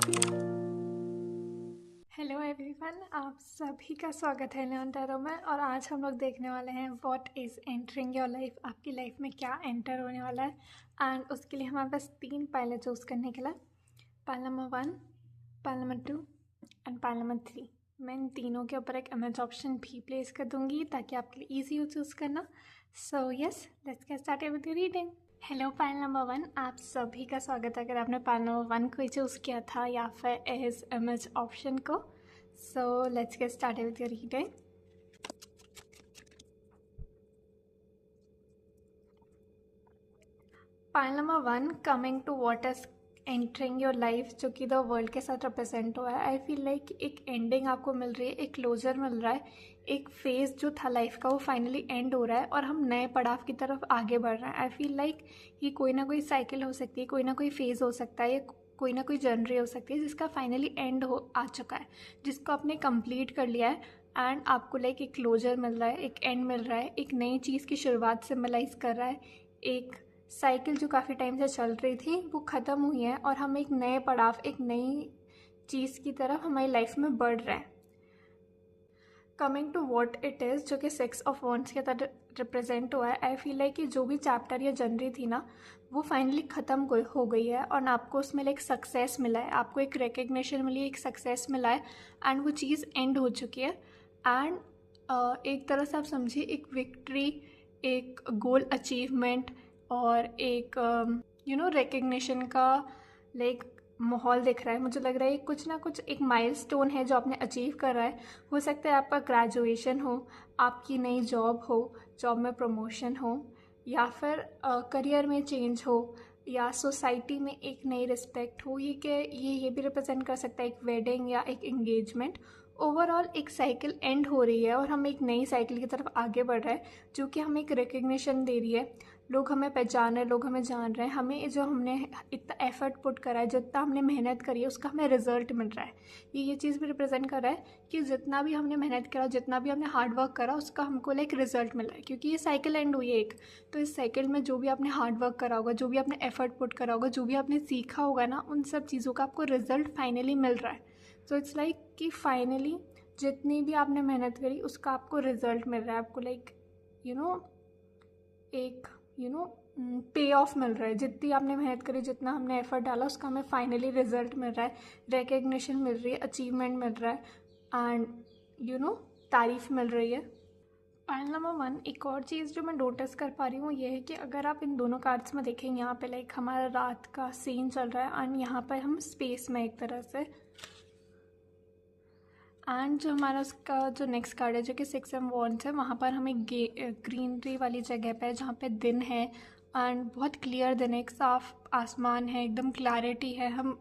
Hello everyone, आप सभी का स्वागत है न्यून टैरो में। और आज हम लोग देखने वाले हैं what is entering your life. आपकी लाइफ में क्या एंटर होने वाला है। एंड उसके लिए हमारे पास 3 पाइल चूज़ करने के लिए, pile number 1, pile number 2 and pile number 3। मैं इन तीनों के ऊपर एक इमेज ऑप्शन भी प्लेस कर दूंगी ताकि आपके लिए ईजी हो चूज़ करना। So yes, let's get started with reading. Hello pile number 1, आप सभी का स्वागत है। अगर आपने पाइल नंबर 1 को चूज़ किया था या फिर इस इमेज ऑप्शन को, so let's get started with your reading. Pile number 1, coming to what is entering your life, जो कि द वर्ल्ड के साथ रिप्रेजेंट हुआ है। आई फील लाइक एक एंडिंग आपको मिल रही है, एक क्लोजर मिल रहा है। एक फेज़ जो था लाइफ का वो फाइनली एंड हो रहा है और हम नए पड़ाव की तरफ आगे बढ़ रहे हैं। आई फील लाइक ये कोई ना कोई साइकिल हो सकती है, कोई ना कोई फेज़ हो सकता है, कोई ना कोई जर्नी हो सकती है जिसका फाइनली एंड हो आ चुका है, जिसको आपने कंप्लीट कर लिया है। एंड आपको लाइक एक क्लोजर मिल रहा है, एक एंड मिल रहा है, एक नई चीज़ की शुरुआत सिम्बलाइज कर रहा है। एक साइकिल जो काफ़ी टाइम से चल रही थी वो ख़त्म हुई है और हम एक नए पड़ाव, एक नई चीज़ की तरफ हमारी लाइफ में बढ़ रहे हैं। Coming to what it is, जो कि 6 ऑफ वॉन्ड्स के तरह रिप्रेजेंट हुआ है। आई फील लाइक कि जो भी चैप्टर या जर्नी थी ना, वो फाइनली ख़त्म हो गई है और आपको उसमें लाइक सक्सेस मिला है, आपको एक रिकग्निशन मिली, एक सक्सेस मिला है एंड वो चीज़ एंड हो चुकी है। एंड एक तरह से आप समझिए एक विक्ट्री, एक गोल अचीवमेंट और एक रिकग्निशन का लाइक माहौल दिख रहा है। मुझे लग रहा है कुछ ना कुछ एक माइलस्टोन है जो आपने अचीव कर रहा है। हो सकता है आपका ग्रेजुएशन हो, आपकी नई जॉब हो, जॉब में प्रमोशन हो, या फिर करियर में चेंज हो, या सोसाइटी में एक नई रिस्पेक्ट हो। ये भी रिप्रेजेंट कर सकता है एक वेडिंग या एक एंगेजमेंट। ओवरऑल एक साइकिल एंड हो रही है और हम एक नई साइकिल की तरफ आगे बढ़ रहे हैं, जो कि हमें एक रिकग्निशन दे रही है। लोग हमें पहचान रहे हैं, लोग हमें जान रहे हैं, हमें जो हमने इतना एफर्ट पुट करा है, जितना हमने मेहनत करी है उसका हमें रिजल्ट मिल रहा है। ये चीज़ भी रिप्रेजेंट कर रहा है कि जितना भी हमने मेहनत करा, जितना भी हमने हार्ड वर्क करा, उसका हमको लाइक रिजल्ट मिल रहा है, क्योंकि ये साइकिल एंड हुई है एक। तो इस साइकिल में जो भी आपने हार्ड वर्क करा होगा, जो भी आपने एफर्ट पुट करा होगा, जो भी आपने सीखा होगा ना, उन सब चीज़ों का आपको रिजल्ट फाइनली मिल रहा है। सो इट्स लाइक कि फाइनली जितनी भी आपने मेहनत करी उसका आपको रिजल्ट मिल रहा है। आपको लाइक एक पे ऑफ मिल रहा है। जितनी आपने मेहनत करी, जितना हमने एफर्ट डाला, उसका हमें फाइनली रिजल्ट मिल रहा है, रिकग्निशन मिल रही है, अचीवमेंट मिल रहा है एंड तारीफ मिल रही है। पाइल नंबर 1, एक और चीज़ जो मैं नोटिस कर पा रही हूँ ये है कि अगर आप इन दोनों कार्ड्स में देखें, यहाँ पे लाइक हमारा रात का सीन चल रहा है एंड यहाँ पर हम स्पेस में एक तरह से, एंड जो हमारा उसका जो नेक्स्ट कार्ड है जो कि 6 ऑफ वॉन्ड्स है, वहाँ पर हम एक ग्रीनरी वाली जगह पे है जहाँ पे दिन है एंड बहुत क्लियर दिन है, एक साफ आसमान है, एकदम क्लैरिटी है। हम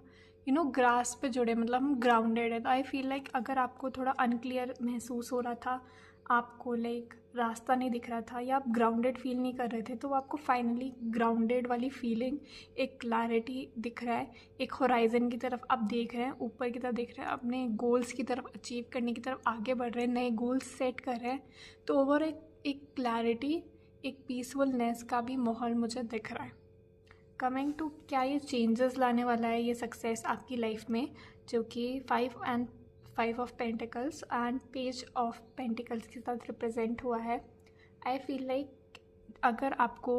ग्रास पे जुड़े, मतलब हम ग्राउंडेड है। तो आई फील लाइक अगर आपको थोड़ा अनक्लियर महसूस हो रहा था, आपको लाइक रास्ता नहीं दिख रहा था या आप ग्राउंडेड फील नहीं कर रहे थे, तो आपको फाइनली ग्राउंडेड वाली फीलिंग, एक क्लैरिटी दिख रहा है, एक होराइजन की तरफ आप देख रहे हैं, ऊपर की तरफ देख रहे हैं, अपने गोल्स की तरफ अचीव करने की तरफ आगे बढ़ रहे हैं, नए गोल्स सेट कर रहे हैं। तो ओवर एक क्लैरिटी, एक पीसफुलनेस का भी माहौल मुझे दिख रहा है। कमिंग टू क्या ये चेंजेस लाने वाला है ये सक्सेस आपकी लाइफ में, जो कि 5 of pentacles and page of pentacles के साथ रिप्रेजेंट हुआ है। आई फील लाइक अगर आपको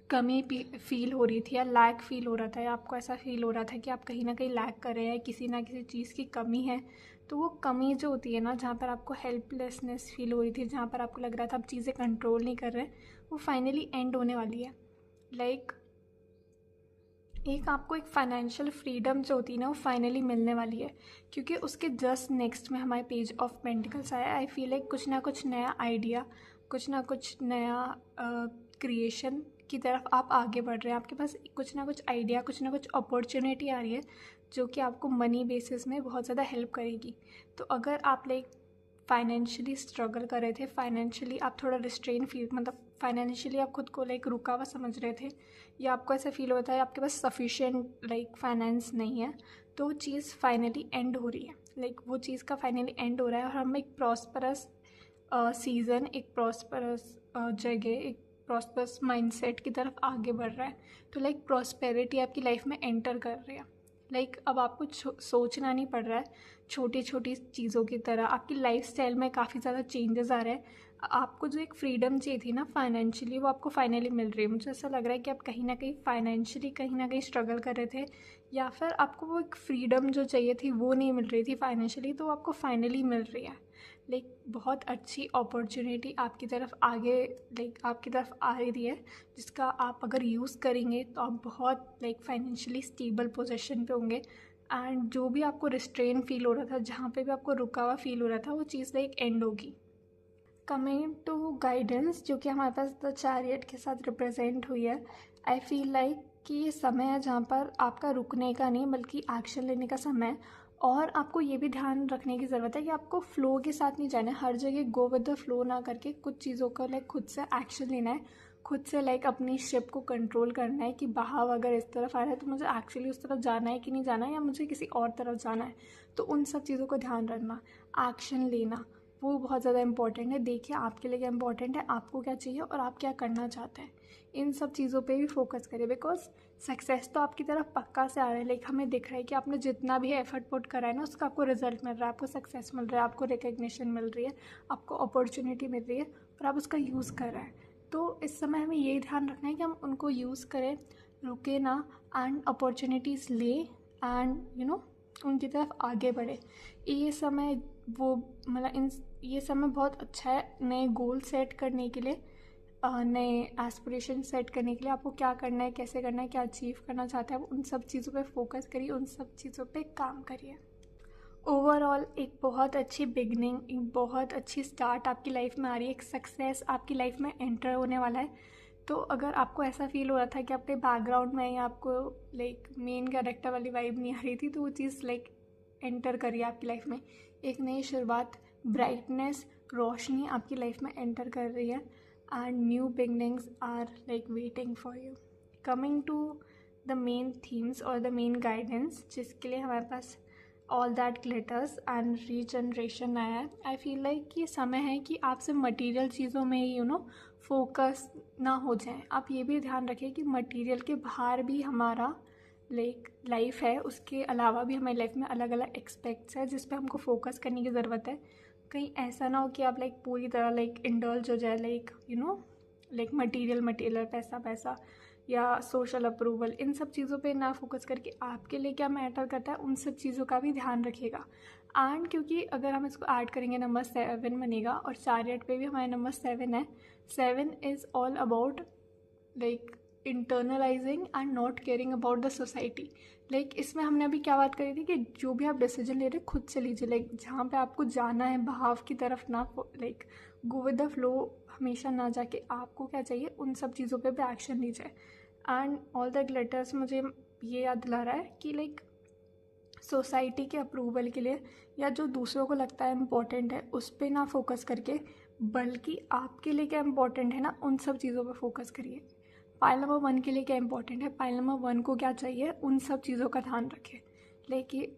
कमी फील हो रही थी या लैक फील हो रहा था, या आपको ऐसा फील हो रहा था कि आप कहीं ना कहीं लैक कर रहे हैं, किसी ना किसी चीज़ की कमी है, तो वो कमी जो होती है ना, जहाँ पर आपको हेल्पलेसनेस फील हो रही थी, जहाँ पर आपको लग रहा था आप चीज़ें कंट्रोल नहीं कर रहे, वो फाइनली एंड होने वाली है। लाइक एक आपको एक फाइनेंशियल फ्रीडम जो होती है ना, वो फाइनली मिलने वाली है, क्योंकि उसके जस्ट नेक्स्ट में हमारे पेज ऑफ पेंटिकल्स आया। आई फील लाइक कुछ ना कुछ नया आइडिया, कुछ ना कुछ नया क्रिएशन की तरफ आप आगे बढ़ रहे हैं। आपके पास कुछ ना कुछ आइडिया, कुछ ना कुछ अपॉर्चुनिटी आ रही है जो कि आपको मनी बेसिस में बहुत ज़्यादा हेल्प करेगी। तो अगर आप लाइक फाइनेंशियली स्ट्रगल कर रहे थे, फाइनेंशियली आप थोड़ा रिस्ट्रेन फील, मतलब फाइनेंशियली आप खुद को लाइक रुका हुआ समझ रहे थे, या आपको ऐसा फील होता है आपके पास सफिशिएंट लाइक फाइनेंस नहीं है, तो वो चीज़ फाइनली एंड हो रही है। लाइक वो चीज़ का फाइनली एंड हो रहा है और हम एक प्रॉस्परस सीज़न, एक प्रॉस्परस जगह, एक प्रॉस्परस माइंडसेट की तरफ आगे बढ़ रहा है। तो लाइक प्रॉस्पेरिटी आपकी लाइफ में एंटर कर रही है। अब आपको सोचना नहीं पड़ रहा है छोटी छोटी चीज़ों की तरह। आपकी लाइफस्टाइल में काफ़ी ज़्यादा चेंजेस आ रहे हैं। आपको जो एक फ्रीडम चाहिए थी ना फाइनेंशियली, वो आपको फाइनली मिल रही है। मुझे ऐसा लग रहा है कि आप कहीं ना कहीं फाइनेंशियली कहीं ना कहीं स्ट्रगल कर रहे थे, या फिर आपको वो एक फ्रीडम जो चाहिए थी वो नहीं मिल रही थी फाइनेंशियली, तो आपको फाइनली मिल रही है। बहुत अच्छी अपॉर्चुनिटी आपकी तरफ आगे आपकी तरफ आ रही है, जिसका आप अगर यूज़ करेंगे तो आप बहुत फाइनेंशियली स्टेबल पोजीशन पे होंगे। एंड जो भी आपको रिस्ट्रेन फील हो रहा था, जहाँ पे भी आपको रुका हुआ फील हो रहा था, वो चीज़ एंड होगी। कमिंग टू गाइडेंस, जो कि हमारे पास द चैरियट के साथ रिप्रेजेंट हुई है, आई फील लाइक कि ये समय है जहाँ पर आपका रुकने का नहीं बल्कि एक्शन लेने का समय है। और आपको ये भी ध्यान रखने की ज़रूरत है कि आपको फ़्लो के साथ नहीं जाना है। हर जगह गो विद द फ्लो ना करके कुछ चीज़ों का खुद से एक्शन लेना है, खुद से अपनी शिप को कंट्रोल करना है कि बहाव अगर इस तरफ आ रहा है तो मुझे एक्चुअली उस तरफ जाना है कि नहीं जाना है, या मुझे किसी और तरफ जाना है। तो उन सब चीज़ों को ध्यान रखना, एक्शन लेना, वो बहुत ज़्यादा इंपॉर्टेंट है। देखिए आपके लिए क्या इंपॉर्टेंट है, आपको क्या चाहिए और आप क्या करना चाहते हैं। इन सब चीज़ों पे भी फोकस करें, बिकॉज सक्सेस तो आपकी तरफ पक्का से आ रहा है। हमें दिख रहा है कि आपने जितना भी एफर्ट पुट करा है ना, उसका आपको रिजल्ट मिल रहा है, आपको सक्सेस मिल रहा है, आपको रिकग्निशन मिल रही है, आपको अपॉर्चुनिटी मिल रही है और आप उसका यूज़ कर रहे हैं। तो इस समय हमें ये ध्यान रखना है कि हम उनको यूज़ करें, रुके ना, एंड अपॉर्चुनिटीज़ ले, एंड उनकी तरफ आगे बढ़े। ये समय वो इन ये समय बहुत अच्छा है नए गोल सेट करने के लिए, नए एस्पिरेशन सेट करने के लिए। आपको क्या करना है, कैसे करना है, क्या अचीव करना चाहते हैं, उन सब चीज़ों पे फोकस करिए, उन सब चीज़ों पे काम करिए। ओवरऑल एक बहुत अच्छी बिगनिंग, एक बहुत अच्छी स्टार्ट आपकी लाइफ में आ रही है, एक सक्सेस आपकी लाइफ में एंटर होने वाला है। तो अगर आपको ऐसा फील हो रहा था कि आपके बैकग्राउंड में या आपको मेन कैरेक्टर वाली वाइब नहीं आ रही थी, तो वो चीज़ एंटर करिए आपकी लाइफ में। एक नई शुरुआत, ब्राइटनेस, रोशनी आपकी लाइफ में एंटर कर रही है, and new beginnings are waiting for you. Coming to the main themes और द मेन गाइडेंस, जिसके लिए हमारे पास all that glitters and regeneration आया है। आई फील लाइक ये समय है कि आप सिर्फ मटीरियल चीज़ों में ही फोकस ना हो जाएं। आप ये भी ध्यान रखें कि मटीरियल के बाहर भी हमारा लाइफ है, उसके अलावा भी हमारी लाइफ में अलग अलग एक्सपेक्ट्स है जिस पे हमको फोकस करने की ज़रूरत है। कहीं ऐसा ना हो कि आप पूरी तरह इंडल्ज हो जाए मटीरियल पैसा पैसा या सोशल अप्रूवल, इन सब चीज़ों पे ना फोकस करके आपके लिए क्या मैटर करता है उन सब चीज़ों का भी ध्यान रखिएगा। एंड क्योंकि अगर हम इसको ऐड करेंगे नंबर 7 बनेगा, और चैरियट पे भी हमारे नंबर 7 है। 7 is all about internalising and not caring about the society. इसमें हमने अभी क्या बात करी थी कि जो भी आप डिसीजन ले रहे खुद से लीजिए। जहाँ पे आपको जाना है बहाव की तरफ ना, गो विद द फ्लो हमेशा ना जाके आपको क्या चाहिए उन सब चीज़ों पे भी एक्शन लीजिए। एंड ऑल द ग्लिटर्स मुझे ये याद दिला रहा है कि सोसाइटी के अप्रूवल के लिए या जो दूसरों को लगता है इम्पोर्टेंट है उस पर ना फोकस करके, बल्कि आपके लिए क्या इम्पोर्टेंट है ना, उन सब चीज़ों पर फोकस करिए। पाइल नंबर 1 के लिए क्या इंपॉर्टेंट है, पाइल नंबर 1 को क्या चाहिए, उन सब चीज़ों का ध्यान रखें।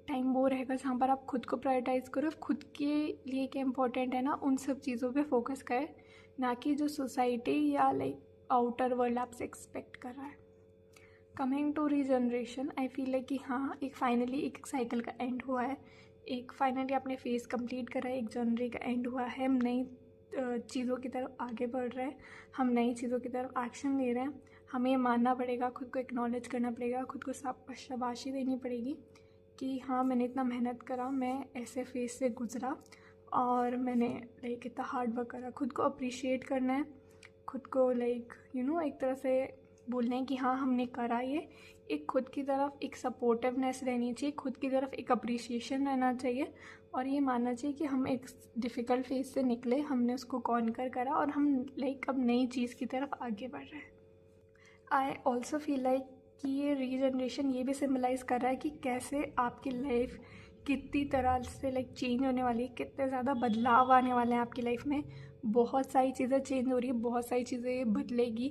टाइम वो रहेगा जहाँ पर आप खुद को प्रायोरिटाइज़ करो, खुद के लिए क्या इंपॉर्टेंट है ना, उन सब चीज़ों पे फोकस करें, ना कि जो सोसाइटी या आउटर वर्ल्ड आपसे एक्सपेक्ट कर रहा है। Coming to regeneration, I feel कि हाँ, एक फाइनली एक साइकिल का एंड हुआ है, एक फाइनली आपने फेज़ कंप्लीट करा है, एक जनवरी का एंड हुआ है। हम नई चीज़ों की तरफ आगे बढ़ रहे हैं, हम नई चीज़ों की तरफ एक्शन ले रहे हैं। हमें मानना पड़ेगा, खुद को एक्नॉलेज करना पड़ेगा, खुद को शाबाशी देनी पड़ेगी कि हाँ मैंने इतना मेहनत करा, मैं ऐसे फेज से गुजरा और मैंने इतना हार्ड वर्क करा। खुद को अप्रिशिएट करना है, खुद को एक तरह से बोलना है कि हाँ हमने करा ये। एक खुद की तरफ एक सपोर्टिवनेस रहनी चाहिए, खुद की तरफ एक अप्रिसिएशन रहना चाहिए, और ये मानना चाहिए कि हम एक डिफ़िकल्ट फेज से निकले, हमने उसको कॉन्कर करा और हम अब नई चीज़ की तरफ आगे बढ़ रहे हैं। आई ऑल्सो फील कि ये रीजनरेशन ये भी सिम्बलाइज़ कर रहा है कि कैसे आपकी लाइफ कितनी तरह से चेंज होने वाली है, कितने ज़्यादा बदलाव आने वाले हैं आपकी लाइफ में। बहुत सारी चीज़ें चेंज हो रही है, बहुत सारी चीज़ें बदलेगी,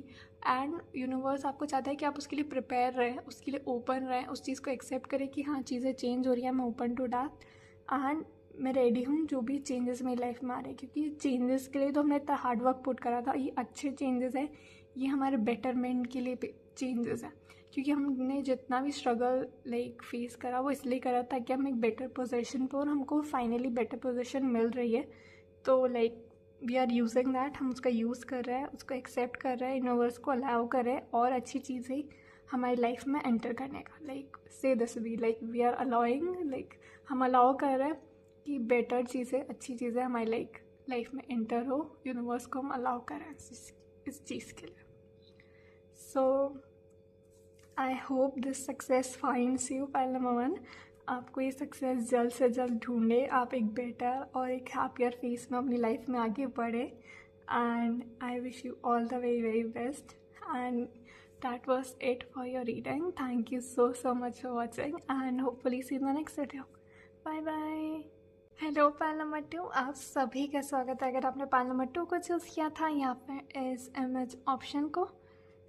एंड यूनिवर्स आपको चाहता है कि आप उसके लिए प्रिपेयर रहें, उसके लिए ओपन रहें, उस चीज़ को एक्सेप्ट करें कि हाँ चीज़ें चेंज हो रही है, मैं ओपन टू दैट, एंड मैं रेडी हूँ जो भी चेंजेस मेरी लाइफ में आ रहे हैं। क्योंकि चेंजेस के लिए तो हमने इतना हार्डवर्क पुट करा था, ये अच्छे चेंजेस है, ये हमारे बेटरमेंट के लिए चेंजेस है। क्योंकि हमने जितना भी स्ट्रगल लाइक फेस करा वो इसलिए करा ताकि हम एक बेटर पोजीशन पर, और हमको फाइनली बेटर पोजीशन मिल रही है। तो like we are using that, हम उसका यूज़ कर रहे हैं, उसको एक्सेप्ट कर रहे हैं, यूनिवर्स को अलाउ कर रहे हैं और अच्छी चीज़ें हमारी लाइफ में एंटर करने का। लाइक से दिस भी like we are allowing, like हम अलाउ कर रहे हैं कि बेटर चीज़ें, अच्छी चीज़ें हमारी लाइफ में एंटर हो। यूनिवर्स को हम अलाउ कर रहे हैं इस चीज़ के लिए। So I hope this success finds you. पहले नंबर 1, आपको ये सक्सेस जल्द से जल्द ढूंढे, आप एक बेटर और एक हैप्पियर फेस में अपनी लाइफ में आगे बढ़े। And I wish you all the very very best. And that was it for your reading. Thank you so much for watching and hopefully see you in the next video. Bye bye. Hello panel number 2, आप सभी का स्वागत है। अगर आपने panel number 2 को choose किया था यहाँ पे इस इमेज ऑप्शन को,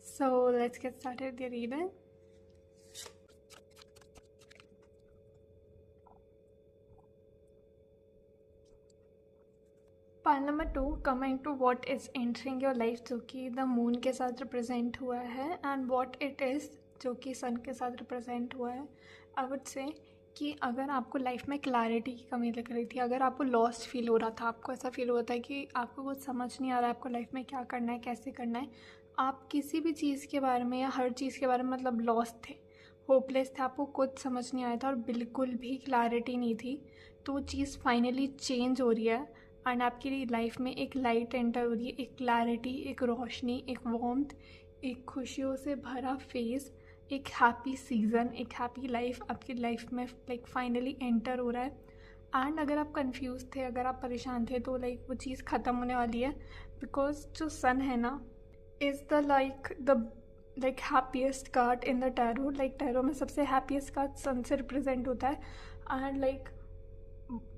so let's get started with your reading. Pile number 2, coming to what is entering your life, जो कि द मून के साथ रिप्रेजेंट हुआ है, एंड व्हाट इट इज़ जो कि सन के साथ रिप्रेजेंट हुआ है। आई वुड से कि अगर आपको लाइफ में क्लैरिटी की कमी लग रही थी, अगर आपको लॉस्ट फील हो रहा था, आपको ऐसा फील होता है कि आपको कुछ समझ नहीं आ रहा है आपको लाइफ में क्या करना है, कैसे करना है, आप किसी भी चीज़ के बारे में या हर चीज़ के बारे में मतलब लॉस्ट थे, होपलेस थे, आपको कुछ समझ नहीं आया था और बिल्कुल भी क्लैरिटी नहीं थी, तो वो चीज़ फाइनली चेंज हो रही है एंड आपकी लाइफ में एक लाइट एंटर हो रही है, एक क्लैरिटी, एक रोशनी, एक वार्मथ, एक खुशियों से भरा फेस, एक हैप्पी सीज़न, एक हैप्पी लाइफ आपकी लाइफ में लाइक फाइनली एंटर हो रहा है। एंड अगर आप कंफ्यूज थे, अगर आप परेशान थे, तो लाइक वो चीज़ ख़त्म होने वाली है, बिकॉज जो सन है ना is the like happiest card in the tarot. Like tarot में सबसे हैप्पीएस्ट कार्ड सन से रिप्रेजेंट होता है। एंड लाइक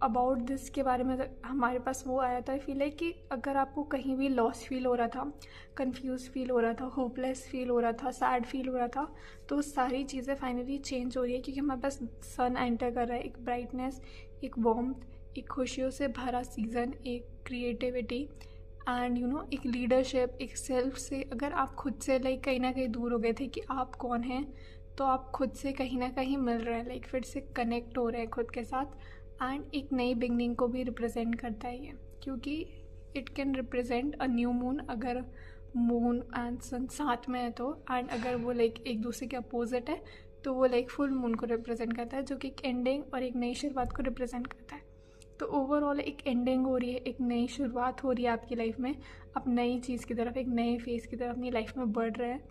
अबाउट दिस के बारे में हमारे पास वो आया था, आई फील लाइक कि अगर आपको कहीं भी लॉस फील हो रहा था, कंफ्यूज फील हो रहा था, होपलेस फील हो रहा था, सैड फील हो रहा था, तो सारी चीज़ें फाइनली चेंज हो रही है, क्योंकि हमारे पास सन एंटर कर रहा है। एक ब्राइटनेस, एक वार्मथ, एक खुशियों से भरा सीज़न, एक क्रिएटिविटी एंड यू नो एक लीडरशिप, एक सेल्फ से। अगर आप खुद से लाइक कहीं ना कहीं दूर हो गए थे कि आप कौन हैं, तो आप खुद से कहीं ना कहीं मिल रहे हैं, लाइक फिर से कनेक्ट हो रहे हैं खुद के साथ। एंड एक नई बिगनिंग को भी रिप्रेजेंट करता है ये, क्योंकि it can represent a new moon अगर मून एंड सन साथ में है तो, एंड अगर वो लाइक एक दूसरे के अपोजिट है तो वो लाइक फुल मून को रिप्रेजेंट करता है, जो कि एक एंडिंग और एक नई शुरुआत को रिप्रेजेंट करता है। तो ओवरऑल एक एंडिंग हो रही है, एक नई शुरुआत हो रही है आपकी लाइफ में, आप नई चीज़ की तरफ, एक नए फेज़ की तरफ अपनी लाइफ में बढ़ रहे हैं।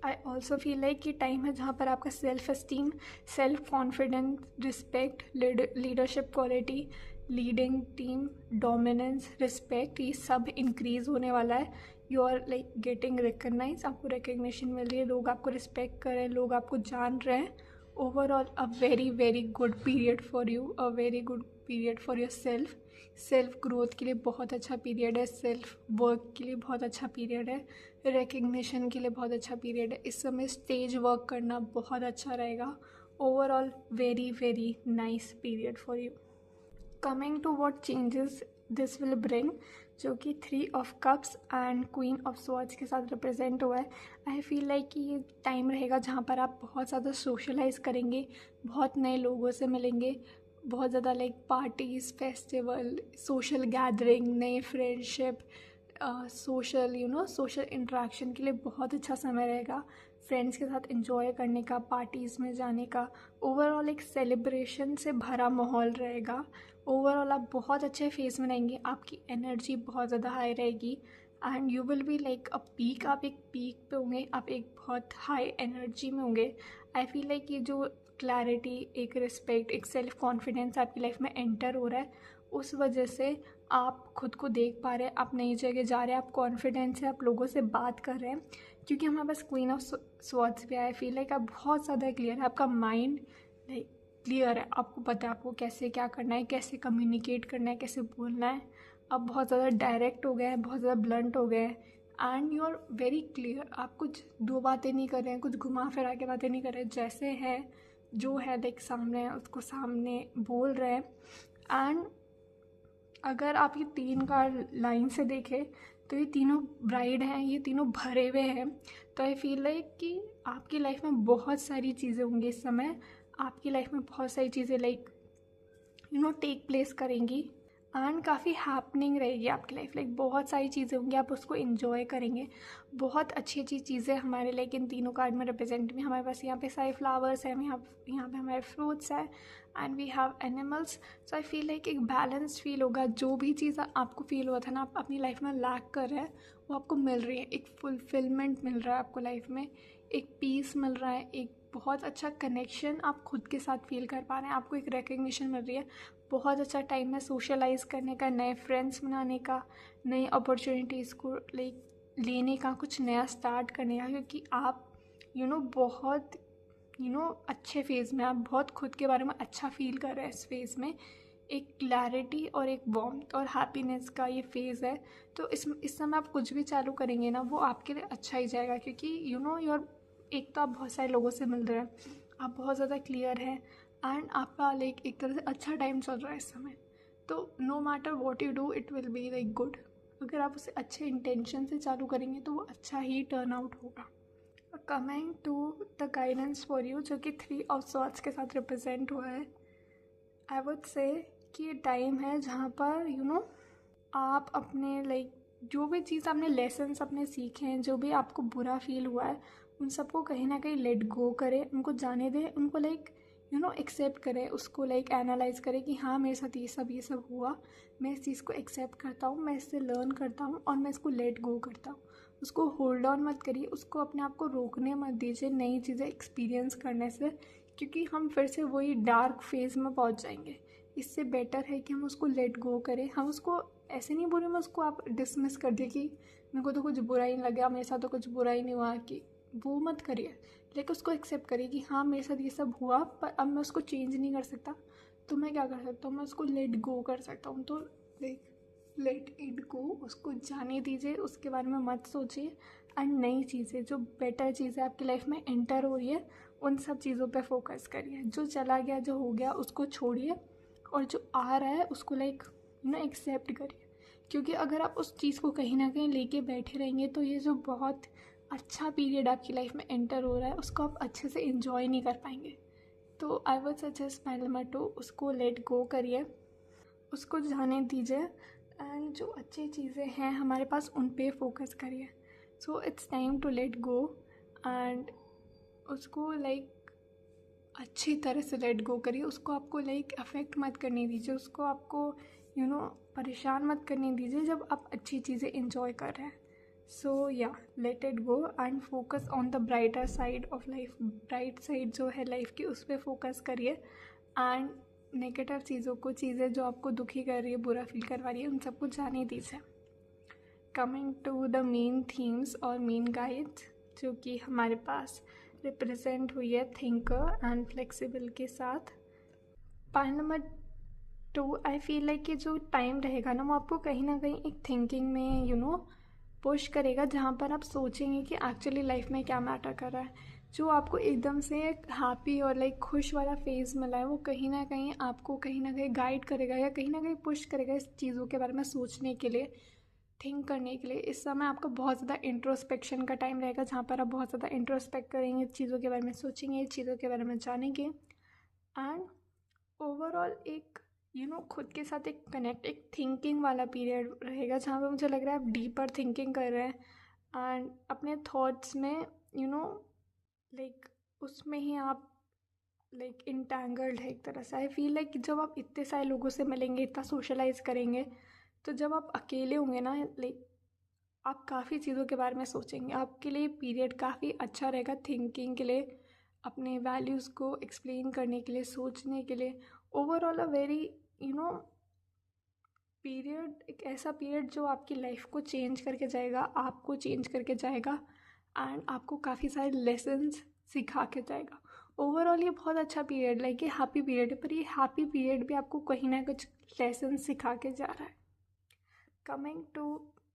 आई ऑल्सो फील लाइक कि टाइम है जहाँ पर आपका self esteem, self confidence, respect, leadership quality, leading team, dominance, respect, ये सब इंक्रीज़ होने वाला है। You are like getting recognize, आपको रिकग्निशन मिल रही है, लोग आपको रिस्पेक्ट कर रहे हैं, लोग आपको जान रहे हैं। Overall a very very good period for you, a very good period for your self growth के लिए बहुत अच्छा पीरियड है, सेल्फ वर्क के लिए बहुत अच्छा पीरियड है, रिकग्निशन के लिए बहुत अच्छा पीरियड है। इस समय स्टेज वर्क करना बहुत अच्छा रहेगा। Overall very very nice period for you. Coming to what changes this will bring, जो कि 3 of cups and queen of swords के साथ रिप्रेजेंट हुआ है। आई फील लाइक कि ये टाइम रहेगा जहाँ पर आप बहुत ज़्यादा सोशलाइज करेंगे, बहुत नए लोगों से मिलेंगे, बहुत ज़्यादा like parties, festival, social gathering, नए फ्रेंडशिप, सोशल इंटरेक्शन के लिए बहुत अच्छा समय रहेगा। फ्रेंड्स के साथ एंजॉय करने का, पार्टीज़ में जाने का, ओवरऑल एक सेलिब्रेशन से भरा माहौल रहेगा। ओवरऑल आप बहुत अच्छे फेस में रहेंगे, आपकी एनर्जी बहुत ज़्यादा हाई रहेगी and you will be like a peak, आप एक पीक पे होंगे, आप एक बहुत हाई एनर्जी में होंगे। आई फील लाइक ये जो क्लैरिटी, एक रिस्पेक्ट, एक सेल्फ कॉन्फिडेंस आपकी लाइफ में एंटर हो रहा है, उस वजह से आप खुद को देख पा रहे हैं, आप नई जगह जा रहे हैं, आप कॉन्फिडेंस है, आप लोगों से बात कर रहे हैं, क्योंकि हमारे पास क्वीन ऑफ स्वॉर्ड्स भी आया। फील लाइक आप बहुत ज़्यादा क्लियर है, आपका माइंड लाइक क्लियर है, आपको पता है आपको कैसे क्या करना है, कैसे कम्युनिकेट करना है, कैसे बोलना है। आप बहुत ज़्यादा डायरेक्ट हो गए हैं, बहुत ज़्यादा ब्लंट हो गए हैं and you are very clear. आप कुछ दो बातें नहीं कर रहे हैं, कुछ घुमा फिरा के बातें नहीं कर रहे हैं, जैसे है जो है लाइक सामने है उसको सामने बोल रहे हैं। एंड अगर आप ये 3 कार्ड लाइन से देखें तो ये तीनों ब्राइड हैं, ये तीनों भरे हुए हैं। तो आई फील लाइक कि आपकी लाइफ में बहुत सारी चीज़ें होंगी इस समय, आपकी लाइफ में बहुत सारी चीज़ें लाइक टेक प्लेस करेंगी एंड काफ़ी हैपनिंग रहेगी आपकी लाइफ। लाइक बहुत सारी चीज़ें होंगी, आप उसको इन्जॉय करेंगे। बहुत अच्छी अच्छी चीज़ें हमारे लाइक इन तीनों कार्ड में रिप्रेजेंट में हमारे पास यहाँ पे सारे फ्लावर्स हैं, यहाँ पे हमारे फ्रूट्स हैं and we have animals. So I feel like एक बैलेंस फील होगा। जो भी चीज़ आपको फील हुआ था ना आप अपनी लाइफ में लैक कर रहे हैं, वो आपको मिल रही है। एक फुलफिलमेंट मिल रहा है आपको लाइफ में, एक पीस मिल रहा है, एक बहुत अच्छा कनेक्शन आप खुद के साथ फील कर पा रहे हैं, आपको एक रिकग्निशन मिल रही है। बहुत अच्छा टाइम है सोशलाइज़ करने का, नए फ्रेंड्स बनाने का, नई अपॉर्चुनिटीज़ को लाइक लेने का, कुछ नया स्टार्ट करने का। क्योंकि आप बहुत अच्छे फेज़ में, आप बहुत खुद के बारे में अच्छा फील कर रहे हैं इस फेज़ में। एक क्लैरिटी और एक वार्मथ और हैप्पीनेस का ये फेज़ है। तो इस समय आप कुछ भी चालू करेंगे ना, वो आपके लिए अच्छा ही जाएगा। क्योंकि योर एक तो आप बहुत सारे लोगों से मिल रहे हैं, आप बहुत ज़्यादा क्लियर हैं एंड आपका लाइक एक तरह से अच्छा टाइम चल रहा है इस समय। तो no matter what you do it will be like good. अगर आप उसे अच्छे इंटेंशन से चालू करेंगे तो वो अच्छा ही टर्न आउट होगा। Coming to the guidance for you, जो कि 3 ऑफ स्वॉर्ड्स के साथ रिप्रेजेंट हुआ है, आई वुड से कि ये टाइम है जहाँ पर आप अपने लाइक जो भी चीज़ आपने लेसन्स अपने सीखे हैं, जो भी आपको बुरा फील हुआ है, उन सबको कहीं ना कहीं लेट गो करें, उनको जाने दें, उनको लाइक एक्सेप्ट करें, उसको लाइक एनालाइज करें कि हाँ मेरे साथ ये सब हुआ, मैं इस चीज़ को एक्सेप्ट करता हूँ, मैं इससे लर्न करता हूँ और मैं इसको लेट गो करता हूँ। उसको होल्ड ऑन मत करिए, उसको अपने आप को रोकने मत दीजिए नई चीज़ें एक्सपीरियंस करने से, क्योंकि हम फिर से वही डार्क फेज़ में पहुँच जाएंगे। इससे बेटर है कि हम उसको लेट गो करें। हम उसको ऐसे नहीं बोले, मैं उसको आप डिसमिस कर दिए कि मेरे को तो कुछ बुरा ही नहीं लगा, मेरे साथ तो कुछ बुरा ही नहीं हुआ, कि वो मत करिए। लेकिन उसको एक्सेप्ट करिए कि हाँ मेरे साथ ये सब हुआ, पर अब मैं उसको चेंज नहीं कर सकता, तो मैं क्या कर सकता हूँ, मैं उसको लेट गो कर सकता हूँ। तो लाइक लेट इट गो, उसको जाने दीजिए, उसके बारे में मत सोचिए एंड नई चीज़ें, जो बेटर चीज़ें आपकी लाइफ में एंटर हो रही है, उन सब चीज़ों पे फोकस करिए। जो चला गया, जो हो गया, उसको छोड़िए और जो आ रहा है उसको लाइक एक्सेप्ट करिए। क्योंकि अगर आप उस चीज़ को कहीं ना कहीं लेके बैठे रहेंगे तो ये जो बहुत अच्छा पीरियड आपकी लाइफ में एंटर हो रहा है उसको आप अच्छे से एंजॉय नहीं कर पाएंगे। तो I would suggest my number 2, उसको लेट गो करिए, उसको जाने दीजिए एंड जो अच्छी चीज़ें हैं हमारे पास उन पे फोकस करिए। So it's time to let go and उसको लाइक अच्छी तरह से लेट गो करिए। उसको आपको लाइक अफेक्ट मत करने दीजिए, उसको आपको परेशान मत करने दीजिए जब आप अच्छी चीज़ें इंजॉय कर रहे हैं। सो या let it go and focus on the brighter side of life. Bright side जो है लाइफ की, उस पर फोकस करिए एंड नेगेटिव चीज़ें जो आपको दुखी कर रही है, बुरा फील करवा रही है, उन सबको जाने दीजिए। Coming to the main themes और मेन गाइड्स जो कि हमारे पास रिप्रेजेंट हुई है थिंकर एंड फ्लेक्सिबल के साथ। पॉइंट नंबर 2, आई फील लाइक कि जो टाइम रहेगा ना वो आपको कहीं ना कहीं एक थिंकिंग में पुश करेगा, जहाँ पर आप सोचेंगे कि एक्चुअली लाइफ में क्या मैटर कर रहा है। जो आपको एकदम से एक हैप्पी और लाइक खुश वाला फेज़ मिला है, वो कहीं ना कहीं आपको कहीं ना कहीं गाइड करेगा या कहीं ना कहीं पुश करेगा इस चीज़ों के बारे में सोचने के लिए, थिंक करने के लिए। इस समय आपका बहुत ज़्यादा इंट्रोस्पेक्शन का टाइम रहेगा, जहाँ पर आप बहुत ज़्यादा इंट्रोस्पेक्ट करेंगे, चीज़ों के बारे में सोचेंगे, चीज़ों के बारे में जानेंगे एंड ओवरऑल एक खुद के साथ एक कनेक्ट, एक थिंकिंग वाला पीरियड रहेगा, जहाँ पे मुझे लग रहा है आप डीपर थिंकिंग कर रहे हैं एंड अपने थॉट्स में लाइक उसमें ही आप लाइक इंटैंगल्ड है एक तरह से। आई फील लाइक जब आप इतने सारे लोगों से मिलेंगे, इतना सोशलाइज करेंगे, तो जब आप अकेले होंगे ना लाइक आप काफ़ी चीज़ों के बारे में सोचेंगे। आपके लिए पीरियड काफ़ी अच्छा रहेगा थिंकिंग के लिए, अपने वैल्यूज़ को एक्सप्लेन करने के लिए, सोचने के लिए। ओवरऑल अ वेरी पीरियड, एक ऐसा पीरियड जो आपकी लाइफ को चेंज करके जाएगा, आपको चेंज करके जाएगा एंड आपको काफ़ी सारे लेसन्स सिखा के जाएगा। ओवरऑल ये बहुत अच्छा पीरियड, लाइक ये हैप्पी पीरियड है, पर ये हैप्पी पीरियड भी आपको कहीं ना कुछ लेसन सिखा के जा रहा है। Coming to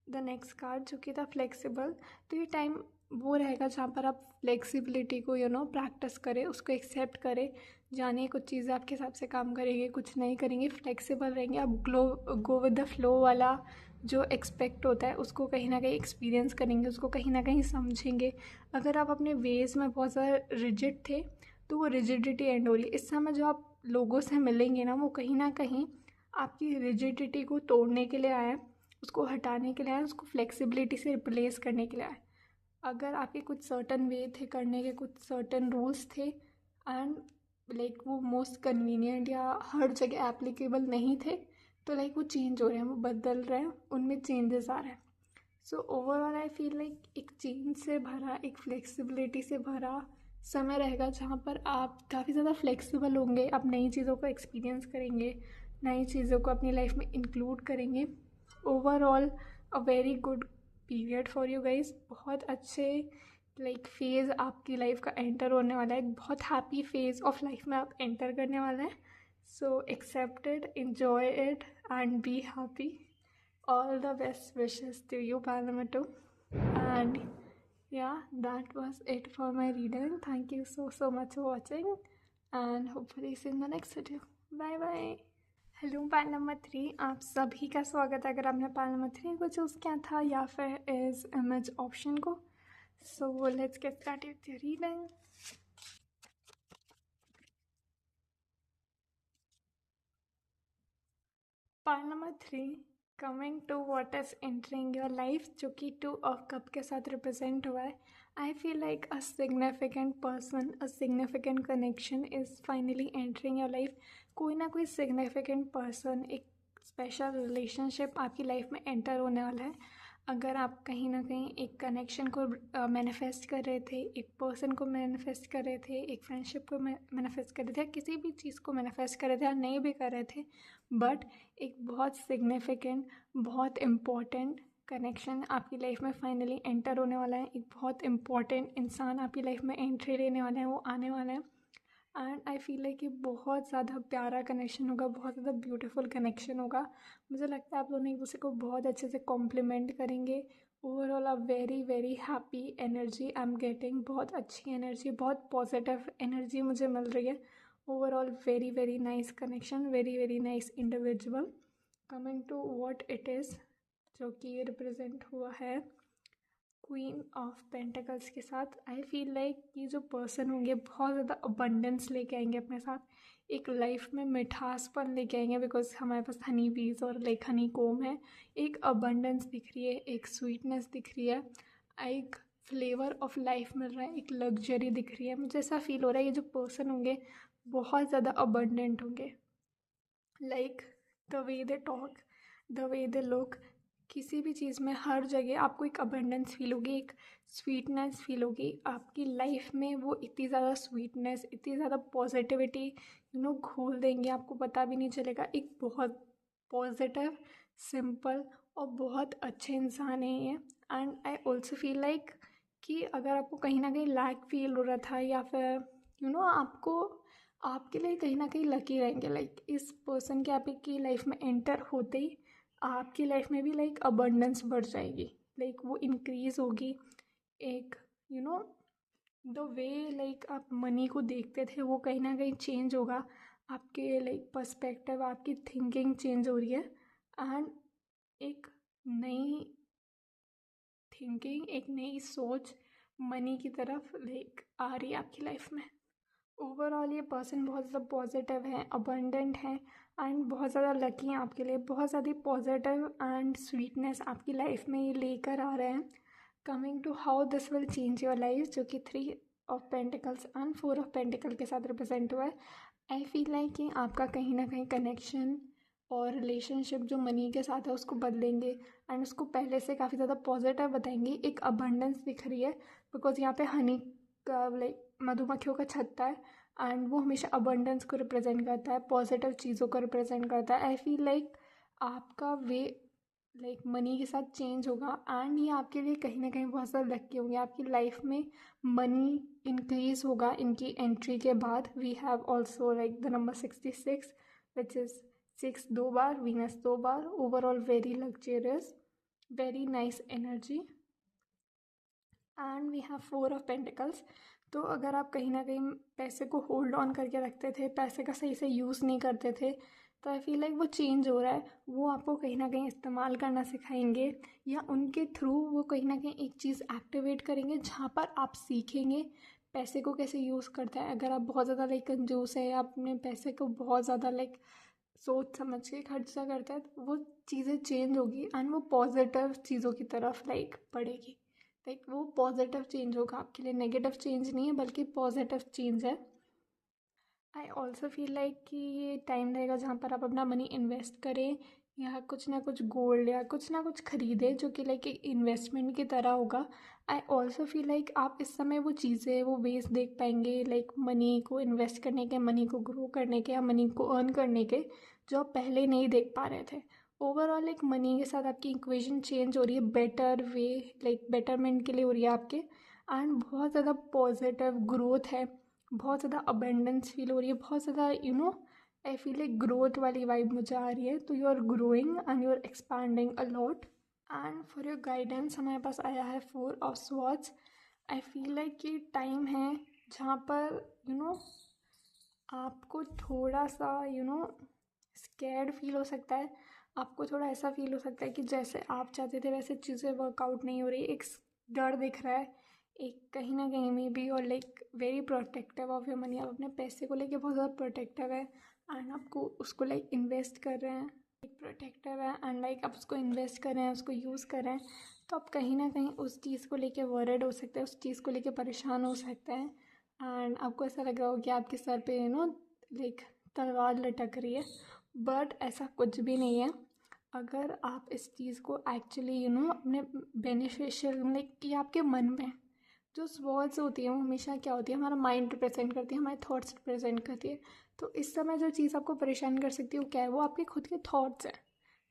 the next card जो कि था फ्लेक्सिबल, तो ये टाइम वो रहेगा जहाँ पर आप फ्लेक्सिबिलिटी को प्रैक्टिस करें, उसको एक्सेप्ट करें, जानिए कुछ चीज़ें आपके हिसाब से काम करेंगे, कुछ नहीं करेंगे, फ्लेक्सिबल रहेंगे। आप गो विद द फ्लो वाला जो एक्सपेक्ट होता है उसको कहीं ना कहीं एक्सपीरियंस करेंगे, उसको कहीं ना कहीं समझेंगे। अगर आप अपने वेज में बहुत ज़्यादा रिजिड थे तो वो रिजिडिटी एंड हो रही है। इस समय जो आप लोगों से मिलेंगे ना, वो कहीं ना कहीं आपकी रिजिडिटी को तोड़ने के लिए आए, उसको हटाने के लिए आए, उसको फ्लेक्सिबिलिटी से रिप्लेस करने के लिए आए। अगर आपके कुछ सर्टन वे थे करने के, कुछ सर्टन रूल्स थे एंड लाइक वो मोस्ट कन्वीनियंट या हर जगह एप्लीकेबल नहीं थे, तो लाइक वो चेंज हो रहे हैं, वो बदल रहे हैं, उनमें चेंजेस आ रहे हैं। सो ओवरऑल आई फील लाइक एक चेंज से भरा, एक फ्लेक्सिबिलिटी से भरा समय रहेगा जहाँ पर आप काफ़ी ज़्यादा फ्लेक्सिबल होंगे, आप नई चीज़ों को एक्सपीरियंस करेंगे, नई चीज़ों को अपनी लाइफ में इंक्लूड करेंगे। Overall a very good period for you guys. बहुत अच्छे लाइक फेज़ आपकी लाइफ का एंटर होने वाला है, एक बहुत हैप्पी फेज़ ऑफ लाइफ में आप एंटर करने वाला है। So accept it, enjoy it and be happy. All the best wishes to you, Palamattu. And yeah, that was it for my reading. Thank you so much for watching, and hopefully see you in the next video. Bye bye. Hello pal number 3, आप सभी का स्वागत है। अगर आपने पाल number 3 को choose किया था या फिर इस इमेज ऑप्शन को, so let's get started with reading. Pile number 3, coming to what is entering your life, जो कि 2 ऑफ कप के साथ रिप्रेजेंट हुआ है। I feel like a significant person, a significant connection is finally entering your life. कोई ना कोई significant person, एक स्पेशल रिलेशनशिप आपकी लाइफ में एंटर होने वाला है। अगर आप कहीं ना कहीं एक कनेक्शन को मैनिफेस्ट कर रहे थे, एक पर्सन को मैनिफेस्ट कर रहे थे, एक फ्रेंडशिप को मैनिफेस्ट कर रहे थे, किसी भी चीज़ को मैनिफेस्ट कर रहे थे या नहीं भी कर रहे थे, बट एक बहुत सिग्निफिकेंट, बहुत इम्पॉर्टेंट कनेक्शन आपकी लाइफ में फाइनली एंटर होने वाला है। एक बहुत इम्पॉर्टेंट इंसान आपकी लाइफ में एंट्री लेने वाला है, वो आने वाला है। एंड आई फील लाइक ये बहुत ज़्यादा प्यारा कनेक्शन होगा, बहुत ज़्यादा ब्यूटीफुल कनेक्शन होगा। मुझे लगता है आप दोनों एक दूसरे को बहुत अच्छे से कॉम्प्लीमेंट करेंगे। Overall a very very happy energy I am getting, बहुत अच्छी एनर्जी, बहुत पॉजिटिव एनर्जी मुझे मिल रही है। Overall very very nice connection, very very nice individual. Coming to what it is, जो कि रिप्रेजेंट हुआ है क्वीन ऑफ पेंटिकल्स के साथ। आई फील लाइक ये जो पर्सन होंगे बहुत ज़्यादा अबंडेंस लेके आएंगे अपने साथ, एक लाइफ में मिठासपन लेके आएंगे, बिकॉज हमारे पास हनी बीज और लाइक हनी कोम है। एक अबंडेंस दिख रही है, एक स्वीटनेस दिख रही है, एक फ्लेवर ऑफ लाइफ मिल रहा है, एक लग्जरी दिख रही है। मुझे ऐसा फील हो रहा है ये जो पर्सन होंगे बहुत ज़्यादा अबंडेंट होंगे, like the way they talk, the way they look, किसी भी चीज़ में हर जगह आपको एक अबंडेंस फील होगी, एक स्वीटनेस फील होगी आपकी लाइफ में। वो इतनी ज़्यादा स्वीटनेस, इतनी ज़्यादा पॉजिटिविटी घोल देंगे, आपको पता भी नहीं चलेगा। एक बहुत पॉजिटिव, सिंपल और बहुत अच्छे इंसान है ये। And I also feel like कि अगर आपको कहीं ना कहीं लैक फील हो रहा था या फिर आपको, आपके लिए कहीं ना कहीं लकी रहेंगे, लाइक इस पर्सन के आपकी लाइफ में एंटर होते ही आपकी लाइफ में भी लाइक अबंडेंस बढ़ जाएगी, लाइक वो इंक्रीज़ होगी। एक द वे लाइक आप मनी को देखते थे वो कहीं ना कहीं चेंज होगा, आपके लाइक पर्सपेक्टिव, आपकी थिंकिंग चेंज हो रही है। एंड एक नई थिंकिंग, एक नई सोच मनी की तरफ लाइक आ रही है आपकी लाइफ में। ओवरऑल ये पर्सन बहुत ज़्यादा पॉजिटिव है, अबंडेंट है एंड बहुत ज़्यादा लकी हैं आपके लिए। बहुत ज़्यादा पॉजिटिव एंड स्वीटनेस आपकी लाइफ में ये लेकर आ रहे हैं। Coming to how this will change your life, जो कि 3 of pentacles and 4 of pentacle के साथ रिप्रेजेंट हुआ है। आई फील लाइक कि आपका कहीं ना कहीं कनेक्शन और रिलेशनशिप जो मनी के साथ है उसको बदलेंगे एंड उसको पहले से काफ़ी ज़्यादा पॉजिटिव बताएंगे। एक अबंडेंस दिख रही है, बिकॉज यहाँ पे हनी का लाइक मधुमक्खियों का छत्ता है एंड वो हमेशा अबंडेंस को रिप्रेजेंट करता है, पॉजिटिव चीज़ों को रिप्रेजेंट करता है। आई फील लाइक आपका वे लाइक मनी के साथ चेंज होगा एंड ये आपके लिए कहीं ना कहीं बहुत ज़्यादा लकी होंगे। आपकी लाइफ में मनी इंक्रीज होगा इनकी एंट्री के बाद। We have also like the number 66 which is 6 2 बार, वीनस 2 बार। Overall very luxurious, very nice energy and we have 4 of pentacles. तो अगर आप कहीं ना कहीं पैसे को होल्ड ऑन करके रखते थे, पैसे का सही से यूज़ नहीं करते थे, तो आई फील लाइक वो चेंज हो रहा है। वो आपको कहीं ना कहीं इस्तेमाल करना सिखाएंगे, या उनके थ्रू वो कहीं ना कहीं एक चीज़ एक्टिवेट करेंगे जहाँ पर आप सीखेंगे पैसे को कैसे यूज़ करता है। अगर आप बहुत ज़्यादा लाइक कंजूस है, आप अपने पैसे को बहुत ज़्यादा लाइक सोच समझ के खर्चा करता है, तो वो चीज़ें चेंज होगी एंड वो पॉजिटिव चीज़ों की तरफ लाइक बढ़ेगी। लाइक वो पॉजिटिव चेंज होगा आपके लिए, नेगेटिव चेंज नहीं है बल्कि पॉजिटिव चेंज है। आई ऑल्सो फील लाइक कि ये टाइम रहेगा जहाँ पर आप अपना मनी इन्वेस्ट करें, या कुछ ना कुछ गोल्ड या कुछ ना कुछ खरीदें जो कि लाइक एक इन्वेस्टमेंट की तरह होगा। आई ऑल्सो फील लाइक आप इस समय वो चीज़ें वो वेज देख पाएंगे, लाइक मनी को इन्वेस्ट करने के, मनी को ग्रो करने के, या मनी को अर्न करने के, जो आप पहले नहीं देख पा रहे थे। ओवरऑल एक मनी के साथ आपकी इक्वेशन चेंज हो रही है, बेटर वे लाइक बेटरमेंट के लिए हो रही है आपके। एंड बहुत ज़्यादा पॉजिटिव ग्रोथ है, बहुत ज़्यादा अबेंडेंस फील हो रही है, बहुत ज़्यादा आई फील एक ग्रोथ वाली वाइब मुझे आ रही है। तो you are growing and you are expanding a lot. And for your guidance हमारे पास आया है 4 of swords. I feel like ये टाइम है जहाँ पर आपको थोड़ा सा स्कैर्ड फील हो सकता है। आपको थोड़ा ऐसा फील हो सकता है कि जैसे आप चाहते थे वैसे चीज़ें वर्कआउट नहीं हो रही, एक डर दिख रहा है, एक कहीं ना कहीं में भी, और like very protective of your money. आप अपने पैसे को लेके बहुत ज़्यादा प्रोटेक्टिव है एंड आपको उसको लाइक इन्वेस्ट कर रहे हैं, लाइक प्रोटेक्टिव है एंड लाइक आप उसको इन्वेस्ट कर रहे हैं, उसको यूज़ कर रहे हैं। तो आप कहीं ना कहीं उस चीज़ को लेके वरिड हो सकते हैं, उस चीज़ को लेके परेशान हो सकते हैं एंड आपको ऐसा लग रहा हो कि आपके सर पे लाइक तलवार लटक रही है। बट ऐसा कुछ भी नहीं है। अगर आप इस चीज़ को एक्चुअली अपने बेनिफिशियल लाइक कि आपके मन में जो स्वॉर्ड्स होती है वो हमेशा क्या होती है, हमारा माइंड रिप्रेजेंट करती है, हमारे थॉट्स रिप्रेजेंट करती है। तो इस समय जो चीज़ आपको परेशान कर सकती है वो क्या है, वो आपके खुद के थॉट्स हैं,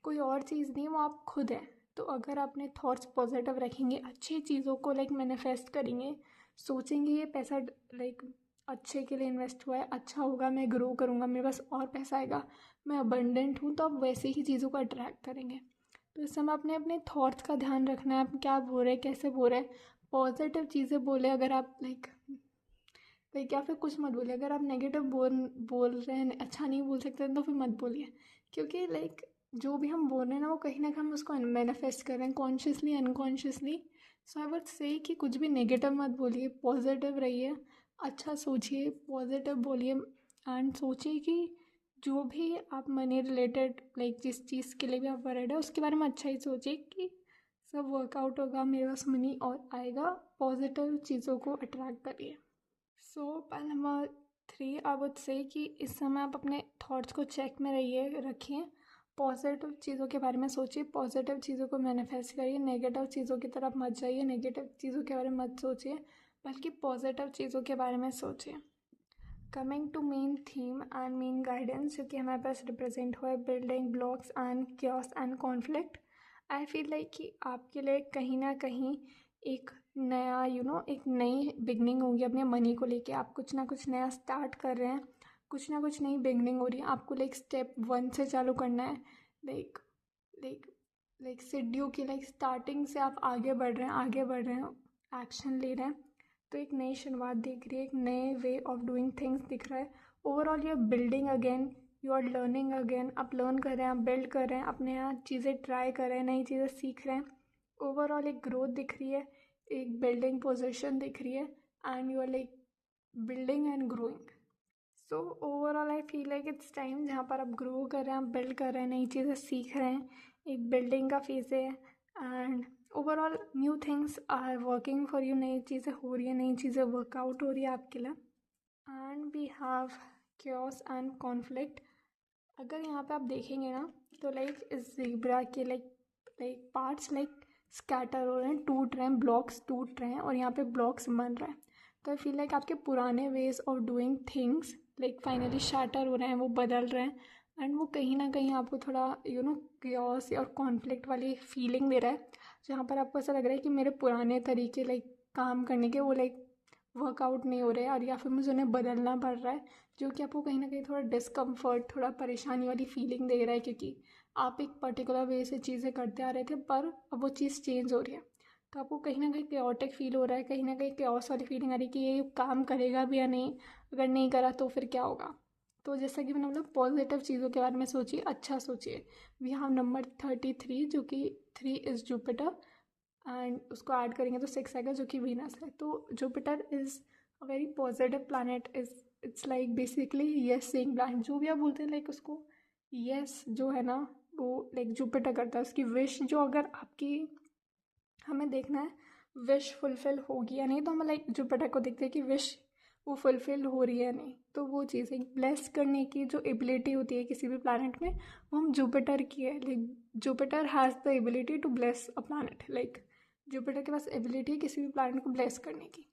कोई और चीज़ नहीं, वो आप खुद हैं। तो अगर आप अपने थॉट्स पॉजिटिव रखेंगे, अच्छी चीज़ों को लाइक मैनिफेस्ट करेंगे, सोचेंगे ये पैसा लाइक अच्छे के लिए इन्वेस्ट हुआ है, अच्छा होगा, मैं ग्रो करूँगा, मेरे पास और पैसा आएगा, मैं अबंडेंट हूँ, तो आप वैसे ही चीज़ों को अट्रैक्ट करेंगे। तो इस समय अपने अपने थॉट्स का ध्यान रखना है, आप क्या बोल रहे हैं, कैसे बोल रहे हैं। पॉजिटिव चीज़ें बोले अगर आप लाइक या फिर कुछ मत बोलिए। अगर आप नेगेटिव बोल रहे हैं, अच्छा नहीं बोल सकते तो फिर मत बोलिए, क्योंकि लाइक जो भी हम बोल रहे हैं ना वो कहीं ना कहीं हम उसको मैनिफेस्ट कर रहे हैं, consciously unconsciously. So I would say कि कुछ भी नेगेटिव मत बोलिए, पॉजिटिव रहिए, अच्छा सोचिए, पॉजिटिव बोलिए एंड सोचिए कि जो भी आप मनी रिलेटेड लाइक जिस चीज़ के लिए भी आप वरीड है उसके बारे में अच्छा ही सोचिए कि सब वर्कआउट होगा, मेरे पास मनी और आएगा। पॉजिटिव चीज़ों को अट्रैक्ट करिए। So point number 3 I would say कि इस समय आप अपने थॉट्स को चेक में रखिए, पॉजिटिव चीज़ों के बारे में सोचिए, पॉजिटिव चीज़ों को मैनिफेस्ट करिए, नेगेटिव चीज़ों की तरफ मत जाइए, नेगेटिव चीज़ों के बारे में मत सोचिए, बल्कि पॉजिटिव चीज़ों के बारे में सोचिए। Coming to main theme and main guidance जो कि हमारे पास रिप्रेजेंट हुआ है, building blocks and chaos and conflict. I feel like कि आपके लिए कहीं ना कहीं एक नया एक नई बिगनिंग होगी अपने मनी को लेके। आप कुछ ना कुछ नया स्टार्ट कर रहे हैं, कुछ ना कुछ नई बिगनिंग हो रही है, आपको लाइक स्टेप 1 से चालू करना है, लाइक लाइक लाइक सीढ़ियों की लाइक स्टार्टिंग से आप आगे बढ़ रहे हैं, आगे बढ़ रहे हैं, एक्शन ले रहे हैं। तो एक नई शुरुआत दिख रही है, एक नए वे ऑफ डूइंग थिंग्स दिख रहा है। Overall you are building again, you are learning again, आप लर्न कर रहे हैं, आप बिल्ड कर रहे हैं, अपने यहाँ चीज़ें ट्राई कर रहे हैं, नई चीज़ें सीख रहे हैं। ओवरऑल एक ग्रोथ दिख रही है, एक बिल्डिंग पोजीशन दिख रही है and you are like building and growing. So overall I feel like it's time जहाँ पर आप ग्रो कर रहे हैं, आप बिल्ड कर रहे हैं, नई चीज़ें सीख रहे हैं, एक बिल्डिंग का फेज है and overall new things are working for you, नई चीज़ें हो रही है, नई चीज़ें वर्कआउट हो रही है आपके लिए। And we have chaos and conflict. अगर यहाँ पे आप देखेंगे ना तो लाइक इस ज़ीब्रा के लाइक पार्ट्स लाइक स्कैटर हो रहे हैं, टूट रहे हैं, ब्लॉक्स टूट रहे हैं और यहाँ पे ब्लॉक्स बन रहे हैं। तो आई फील लाइक आपके पुराने ways of doing things like finally shatter हो रहे हैं, वो बदल रहे हैं एंड वो कहीं ना कहीं आपको थोड़ा क्योस और कॉन्फ्लिक्ट वाली फीलिंग दे रहा है, जहाँ पर आपको ऐसा लग रहा है कि मेरे पुराने तरीके लाइक काम करने के वो लाइक वर्कआउट नहीं हो रहे हैं और या फिर मुझे उन्हें बदलना पड़ रहा है, जो कि आपको कहीं ना कहीं थोड़ा डिस्कम्फर्ट, थोड़ा परेशानी वाली फीलिंग दे रहा है, क्योंकि आप एक पर्टिकुलर वे से चीज़ें करते आ रहे थे पर अब वो चीज़ चेंज हो रही है। तो आपको कहीं ना कहीं केओटिक फील हो रहा है, कहीं ना कहीं केओस वाली फीलिंग आ रही है कि ये काम करेगा भी या नहीं, अगर नहीं करा तो फिर क्या होगा। तो जैसा कि मैंने बोला, पॉजिटिव चीज़ों के बारे में सोचिए, अच्छा सोचिए। वी हैव नंबर 33, जो कि 3 इज़ जुपिटर, एंड उसको ऐड करेंगे तो 6 आएगा, जो कि वीनस है। तो Jupiter is a very positive planet, is it's like basically yes saying planet, जो भी आप बोलते हैं लाइक उसको यस जो है ना वो लाइक जुपिटर करता है। उसकी विश जो, अगर आपकी हमें देखना है विश फुलफिल होगी या नहीं, तो हम लाइक जुपिटर को देखते हैं कि विश वो फुलफिल हो रही है या नहीं। तो वो चीज़ है, ब्लेस करने की जो एबिलिटी होती है किसी भी प्लानट में, वो हम जुपिटर की है। Like Jupiter has the ability to bless a planet, like Jupiter के पास एबिलिटी है किसी भी प्लानट को ब्लेस करने की।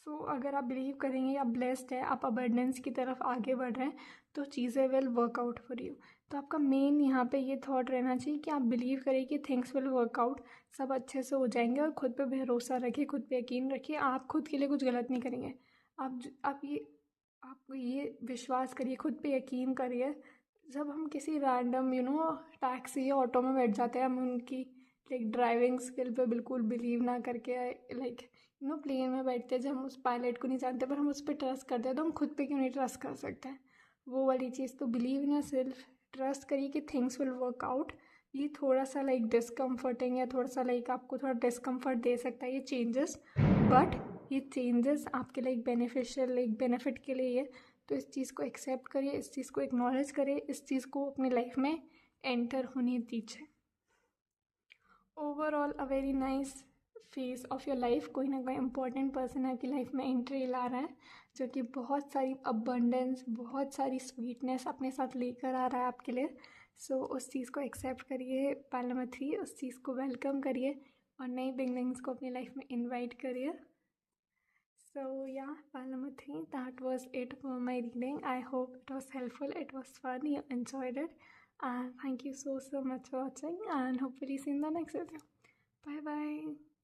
सो अगर आप बिलीव करेंगे, आप ब्लेस्ड है, आप अबंडेंस की तरफ आगे बढ़ रहे हैं, तो चीज़ें will work out for you. तो आपका मेन यहाँ पे ये थॉट रहना चाहिए कि आप बिलीव करें कि थिंग्स विल वर्क आउट, सब अच्छे से हो जाएंगे, और खुद पे भरोसा रखिए, खुद पे यकीन रखिए। आप खुद के लिए कुछ गलत नहीं करेंगे। आप ये विश्वास करिए, खुद पे यकीन करिए। जब हम किसी रैंडम टैक्सी या ऑटो में बैठ जाते हैं, हम उनकी लाइक ड्राइविंग स्किल पे बिल्कुल बिलीव ना करके, लाइक प्लेन में बैठते हैं, जब हम उस पायलट को नहीं जानते पर हम उस पर ट्रस्ट करते हैं, तो हम खुद पे क्यों नहीं ट्रस्ट कर सकते हैं। वो वाली चीज़, तो believe in your self, trust करिए कि थिंग्स विल वर्क आउट। ये थोड़ा सा लाइक डिस्कम्फर्टिंग, या थोड़ा सा लाइक आपको थोड़ा डिस्कम्फर्ट दे सकता है ये चेंजेस, बट ये चेंजेस आपके लाइक बेनिफिशियल, लाइक बेनिफिट के लिए है। तो इस चीज़ को एक्सेप्ट करिए, इस चीज़ को एक्नॉलेज करिए, इस चीज़ को अपनी लाइफ में एंटर होने दीजिए। Overall a very nice phase of your life. कोई ना कोई इंपॉर्टेंट पर्सन आपकी लाइफ में एंट्री ला रहा है, जो कि बहुत सारी अबंडेंस, बहुत सारी स्वीटनेस अपने साथ लेकर आ रहा है आपके लिए। सो उस चीज़ को एक्सेप्ट करिए, पाइल नंबर 3, उस चीज़ को वेलकम करिए, और नई बिगनिंग्स को अपनी लाइफ में इन्वाइट करिए। So yeah, file number 3, that was it for my reading. I hope it was helpful, it was fun, you enjoyed it. And thank you so much for watching, and hopefully see you in the next video. Bye bye.